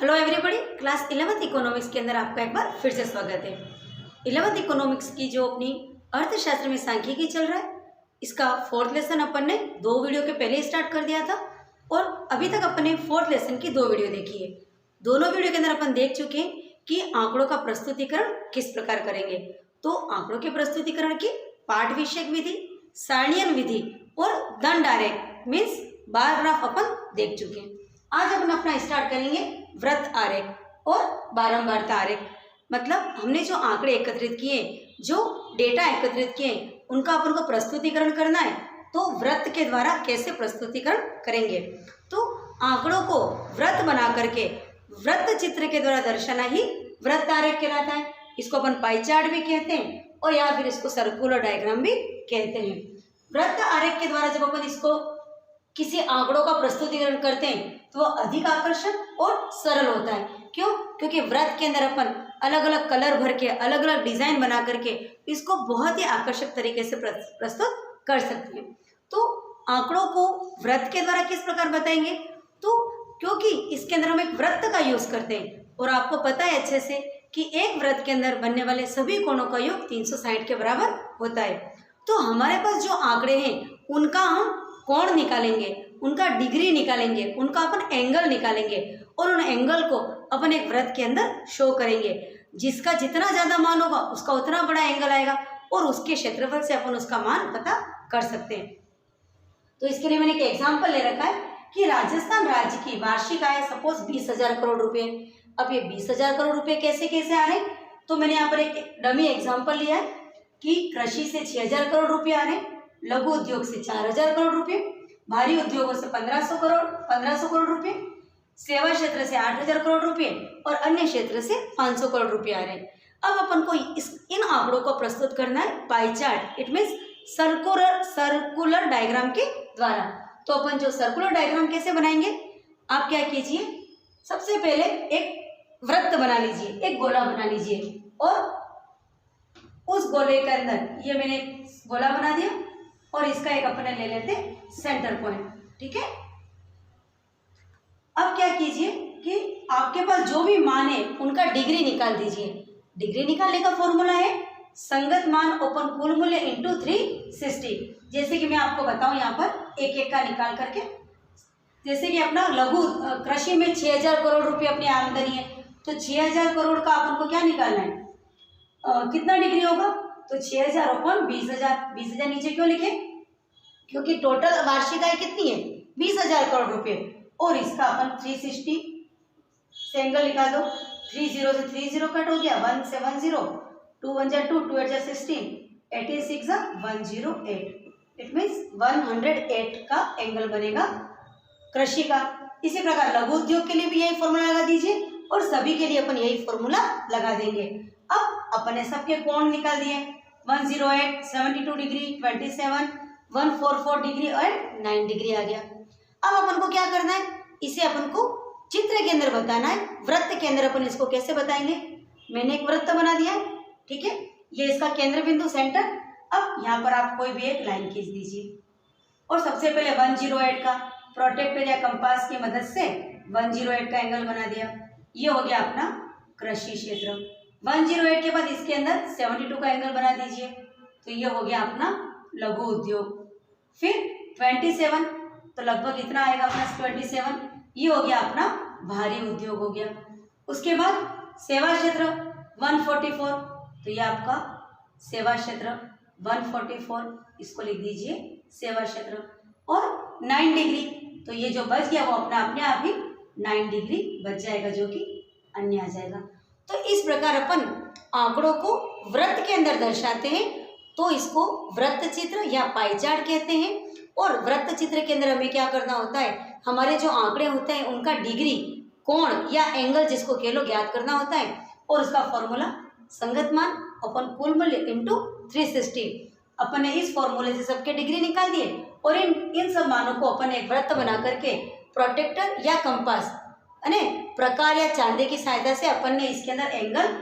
Hello everybody, class 11th economics के अंदर आपका एक बार फिर से स्वागत है। 11th इकोनॉमिक्स की जो अपनी अर्थशास्त्र में सांख्यिकी चल रहा है, इसका फोर्थ लेसन अपन ने 2 वीडियो के पहले स्टार्ट कर दिया था और अभी तक अपन ने फोर्थ लेसन की 2 वीडियो देखी है। दोनों वीडियो के अंदर अपन देख चुके हैं कि आंकड़ों का प्रस्तुतिकरण किस प्रकार करेंगे। तो आंकड़ों के प्रस्तुतिकरण की पाठ विषयक विधि, सारणियन विधि और दंड आरेख मीन्स बार ग्राफ अपन देख चुके हैं। आज अपन अपना स्टार्ट करेंगे वृत्त आरेख और बारंबारता आरेख। मतलब हमने जो आंकड़े एकत्रित किए, जो डेटा एकत्रित किए, उनका अपन को प्रस्तुतिकरण करना है। तो वृत्त के द्वारा कैसे प्रस्तुतिकरण करेंगे, तो आंकड़ों को वृत्त बना करके वृत्त चित्र के द्वारा दर्शाना ही वृत्त आरेख कहलाता है। इसको अपन पाई चार्ट भी कहते हैं और या फिर इसको सर्कुलर डायग्राम भी कहते हैं। वृत्त आरेख के द्वारा जब अपन इसको किसी आंकड़ों का प्रस्तुतिकरण करते हैं तो वह अधिक आकर्षक और सरल होता है। क्यों? क्योंकि वृत्त के अंदर अपन अलग अलग कलर भर के, अलग अलग डिजाइन बना करके इसको बहुत ही आकर्षक तरीके से प्रस्तुत कर सकते हैं। तो आंकड़ों को वृत्त के द्वारा किस प्रकार बताएंगे, तो क्योंकि इसके अंदर हम एक वृत्त का यूज करते हैं और आपको पता है अच्छे से कि एक वृत्त के अंदर बनने वाले सभी कोणों का योग 360 के बराबर होता है। तो हमारे पास जो आंकड़े हैं उनका हम कोण निकालेंगे, उनका डिग्री निकालेंगे, उनका अपन एंगल निकालेंगे और उन एंगल को अपन एक वृत्त के अंदर शो करेंगे। जिसका जितना ज़्यादा मान होगा उसका उतना बड़ा एंगल आएगा और उसके क्षेत्रफल से अपन उसका मान पता कर सकते हैं। तो इसके लिए मैंने एक एग्जाम्पल ले रखा है कि राजस्थान राज्य की वार्षिक आय सपोज 20,000 करोड़ रुपये। अब ये 20,000 करोड़ रुपये कैसे कैसे आ रहे हैं, तो मैंने यहाँ पर एक डमी एग्जाम्पल लिया है कि कृषि से 6,000 करोड़ रुपये आ रहे हैं, लघु उद्योग से 4,000 करोड़ रुपये, भारी उद्योगों से 1500 करोड़ रुपये, सेवा क्षेत्र से 8,000 करोड़ रुपये और अन्य क्षेत्र से 500 करोड़ रुपये आ रहे हैं। अब अपन को इन आंकड़ों को प्रस्तुत करना है pie chart, it means circular diagram के द्वारा। तो अपन जो सर्कुलर डायग्राम कैसे बनाएंगे, आप क्या कीजिए, सबसे पहले एक वृत्त बना लीजिए, एक गोला बना लीजिए और उस गोले के अंदर ये मैंने गोला बना दिया और इसका एक अपने ले लेते सेंटर पॉइंट। ठीक है, अब क्या कीजिए कि आपके पास जो भी मान है उनका डिग्री निकाल दीजिए। डिग्री निकालने का फॉर्मूला है संगत मान ओपन कुल मूल्य इंटू 360। जैसे कि मैं आपको बताऊं यहाँ पर एक एक का निकाल करके, जैसे कि अपना लघु कृषि में 6,000 करोड़ रुपये अपनी आमदनी है, तो 6,000 करोड़ का अपन को क्या निकालना है, कितना डिग्री होगा, तो 6,000 अपन 20,000। 20,000 नीचे क्यों लिखे, क्योंकि टोटल वार्षिक आय कितनी है 20,000 करोड़ रुपये और इसका अपन 360 से एंगल निकाल दो। 30 से 30 कट हो गया, 1 से 10, 2 1 जा 2, 2 8 जा 16, 18 6 जा 108। इट मीन्स 108 का एंगल बनेगा कृषि का। इसी प्रकार लघु उद्योग के लिए भी यही फॉर्मूला लगा दीजिए और सभी के लिए अपन यही फॉर्मूला लगा देंगे। अब अपने सबके कोण निकाल दिए, 108, 72 डिग्री, 27, 144 डिग्री और 9 डिग्री आ गया। अब अपन को क्या करना है, इसे अपन को चित्र के अंदर बताना है। वृत्त के अंदर अपन इसको कैसे बताएंगे, मैंने एक वृत्त बना दिया, ठीक है, ये इसका केंद्र बिंदु सेंटर। अब यहाँ पर आप कोई भी एक लाइन खींच दीजिए और सबसे पहले 108 का प्रोटेक्टर या कंपास की मदद से 108 का एंगल बना दिया। ये हो गया अपना कृषि क्षेत्र। 108 के बाद इसके अंदर 72 का एंगल बना दीजिए, तो ये हो गया अपना लघु उद्योग। फिर 27, तो लगभग इतना आएगा अपना 27, ये हो गया अपना भारी उद्योग हो गया। उसके बाद सेवा क्षेत्र 144, तो ये आपका सेवा क्षेत्र 144, इसको लिख दीजिए सेवा क्षेत्र। और 9 डिग्री, तो ये जो बच गया वो अपने आप ही 9 डिग्री बच जाएगा, जो कि अन्य आ जाएगा। तो इस प्रकार अपन आंकड़ों को वृत्त के अंदर दर्शाते हैं, तो इसको वृत्त चित्र या पाई चार्ट कहते हैं। और वृत्त चित्र के अंदर हमें क्या करना होता है, हमारे जो आंकड़े होते हैं उनका डिग्री, कोण या एंगल जिसको कह लो ज्ञात करना होता है और उसका फॉर्मूला संगत मान अपन कुल मूल्य इंटू 360। अपन ने इस फॉर्मूले से सबके डिग्री निकाल दिए और इन सब मानों को अपन एक वृत्त बना करके प्रोटेक्टर या कंपास अने प्रकार या चांदे की सहायता से अपन ने इसके अंदर एंगल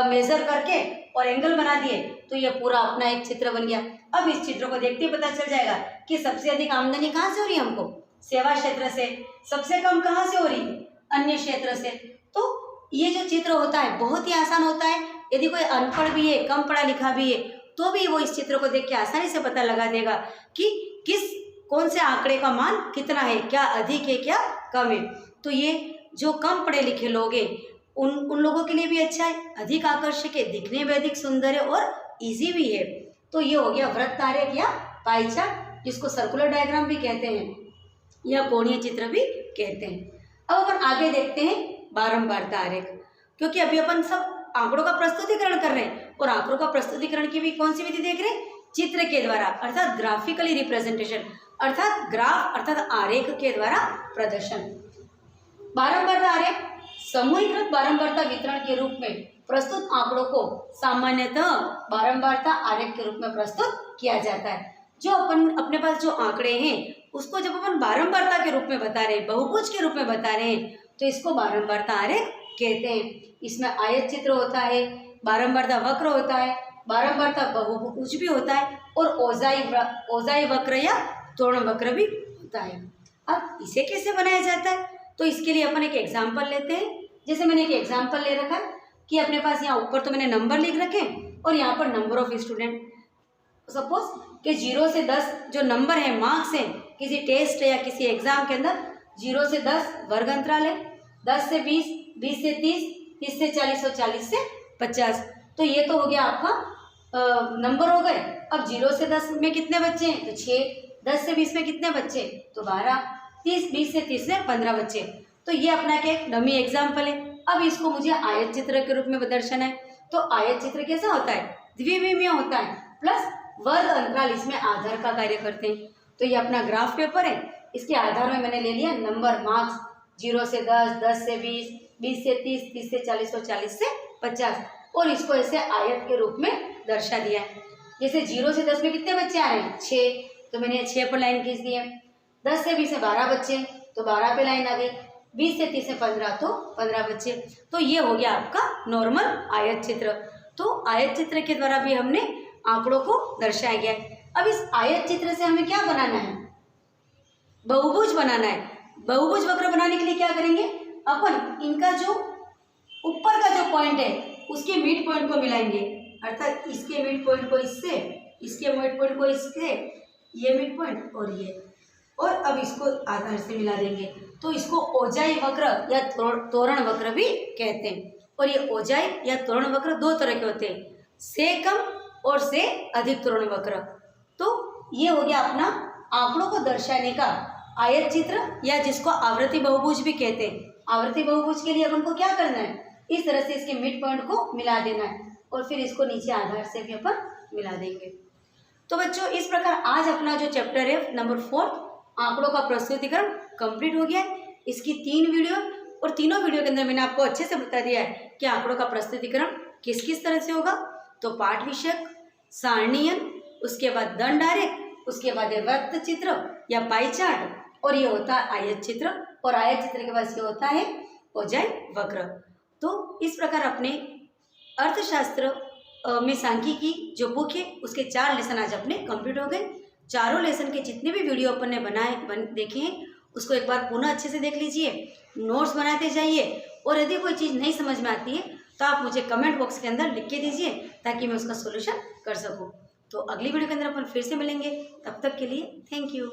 मेजर करके और एंगल बना दिए, तो ये पूरा अपना एक चित्र बन गया। अब इस चित्र को देखते ही पता चल जाएगा कि सबसे अधिक आमदनी कहाँ से हो रही है हमको, सेवा क्षेत्र से। सबसे कम कहाँ से हो रही है, अन्य क्षेत्र से। तो ये जो चित्र होता है बहुत ही आसान होता है। यदि कोई अनपढ़ भी है, कम पढ़ा लिखा भी है, तो भी वो इस चित्र को देख के आसानी से पता लगा देगा कि कौन से आंकड़े का मान कितना है, क्या अधिक है क्या कम है। तो ये जो कम पढ़े लिखे लोग हैं उन लोगों के लिए भी अच्छा है, अधिक आकर्षक है, दिखने में अधिक सुंदर है और इजी भी है। तो ये हो गया वृत्त आरेख या पाई चार्ट, जिसको सर्कुलर डायग्राम भी कहते हैं या कोणीय चित्र भी कहते हैं। अब अपन आगे देखते हैं बारंबारता आरेख, क्योंकि अभी अपन सब आंकड़ों का प्रस्तुतिकरण कर रहे हैं और आंकड़ों का प्रस्तुतिकरण की भी कौन सी विधि देख रहे हैं, चित्र के द्वारा, अर्थात ग्राफिकली रिप्रेजेंटेशन, अर्थात ग्राफ अर्थात आरेख के द्वारा प्रदर्शन। बारंबारता आरेख समूहीकृत बारंबारता वितरण के रूप में प्रस्तुत आंकड़ों को सामान्यतः बारंबारता आरेख के रूप में प्रस्तुत किया जाता है। जो अपन अपने पास जो आंकड़े हैं उसको जब अपन बारंबारता के रूप में बता रहे हैं, बहुभुज के रूप में बता रहे हैं, तो इसको बारंबारता आरेख कहते हैं। इसमें आयत चित्र होता है, बारंबारता वक्र होता है, बारंबारता बहुभुज भी होता है और ओजाई वक्र या तोरण वक्र भी होता है। अब इसे कैसे बनाया जाता है, तो इसके लिए अपन एक एग्जाम्पल लेते हैं। जैसे मैंने एक एग्जाम्पल ले रखा है कि अपने पास यहाँ ऊपर तो मैंने नंबर लिख रखे और यहाँ पर नंबर ऑफ स्टूडेंट, सपोज कि 0 से 10 जो नंबर है, मार्क्स है किसी टेस्ट या किसी एग्जाम के अंदर, 0 से 10 वर्ग अंतराल है, 10 से 20, 20 से 30, 30 से 40 और 40 से 50। तो ये तो हो गया आपका नंबर हो गए। अब 0 से 10 में कितने बच्चे हैं, तो 6, 10 से 20 में कितने बच्चे, तो 12, 30, 20 से 30 में 15 बच्चे। तो ये अपना क्या एक डमी एग्जाम्पल है। अब इसको मुझे आयत चित्र के रूप में प्रदर्शन है। तो आयत चित्र कैसा होता है, द्विविमीय होता है, प्लस वर्ग अंतराल इसमें आधार का कार्य करते हैं। तो ये अपना ग्राफ पेपर है, इसके आधार में मैंने ले लिया नंबर, मार्क्स 0 से 10, 10 से 20, 20 से 30, 30 से 40 और 40 से 50, और इसको ऐसे आयत के रूप में दर्शा दिया है। जैसे 0 से 10 में कितने बच्चे आ रहे हैं, 6, तो मैंने 6 पर लाइन खींच दी है। 10 से 20 में 12 बच्चे, तो 12 पे लाइन आ गई। 20 से 30 में 15, तो 15 बच्चे। तो ये हो गया आपका नॉर्मल आयत चित्र। तो आयत चित्र के द्वारा भी हमने आंकड़ों को दर्शाया गया है। अब इस आयत चित्र से हमें क्या बनाना है, बहुभुज बनाना है। बहुभुज वक्र बनाने के लिए क्या करेंगे, अपन इनका जो ऊपर का जो पॉइंट है उसके मिड पॉइंट को मिलाएंगे, अर्थात इसके मिड पॉइंट को इससे, इसके मिड पॉइंट को इससे, ये मिड पॉइंट और ये, और अब इसको आधार से मिला देंगे। तो इसको ओजाई वक्र या तोरण वक्र भी कहते हैं। और ये ओजाई या तोरण वक्र दो तरह के होते हैं, से कम और से अधिक तोरण वक्र। तो ये हो गया अपना आंकड़ों को दर्शाने का आयत चित्र, या जिसको आवृत्ति बहुभुज भी कहते हैं। आवृत्ति बहुभुज के लिए अपन को क्या करना है, इस तरह से इसके मिड पॉइंट को मिला देना है और फिर इसको नीचे आधार से भी अपन मिला देंगे। तो बच्चों इस प्रकार आज अपना जो चैप्टर है नंबर 4 आंकड़ों का प्रस्तुतिकरण कंप्लीट हो गया है। इसकी 3 वीडियो और तीनों वीडियो के अंदर मैंने आपको अच्छे से बता दिया है कि आंकड़ों का प्रस्तुतिकरण किस किस तरह से होगा। तो पाठ विषयक, सारणीयन, उसके बाद दंड आरेख, उसके बाद वृत्त चित्र या पाई चार्ट, और ये होता है आयत चित्र, और आयत चित्र के बाद ये होता है ओजाई वक्र। तो इस प्रकार अपने अर्थशास्त्र में सांख्यिकी जो बुक है उसके 4 लेसन आज अपने कंप्लीट हो गए। चारों लेसन के जितने भी वीडियो अपन ने देखे हैं उसको एक बार पुनः अच्छे से देख लीजिए, नोट्स बनाते जाइए, और यदि कोई चीज़ नहीं समझ में आती है तो आप मुझे कमेंट बॉक्स के अंदर लिख के दीजिए ताकि मैं उसका सोल्यूशन कर सकूं। तो अगली वीडियो के अंदर अपन फिर से मिलेंगे, तब तक के लिए थैंक यू।